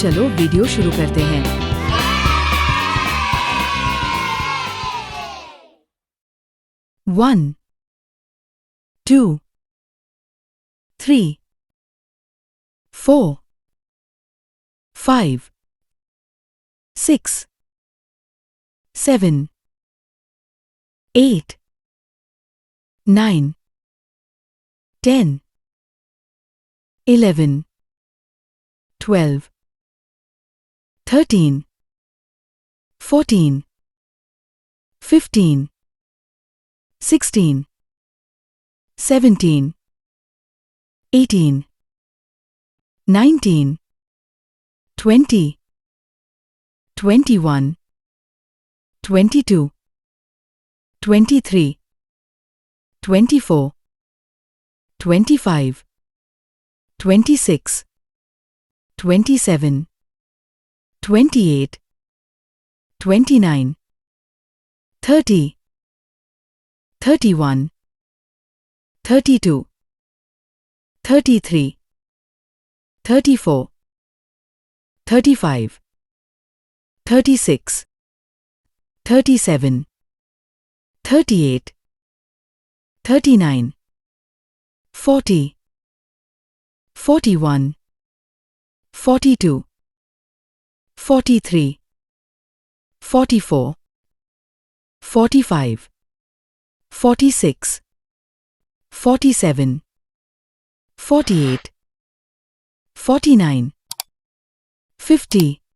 चलो वीडियो शुरू करते हैं। 1 2 3 4 5 6 7 8 9 10 11 12 13 14 15 16 17 18 19 20 21 22 23 24 25 26 27 28 29 30 31 32 33 34 35 36 37 38 39 40 41 42 43 44 45 46 47 48 49 50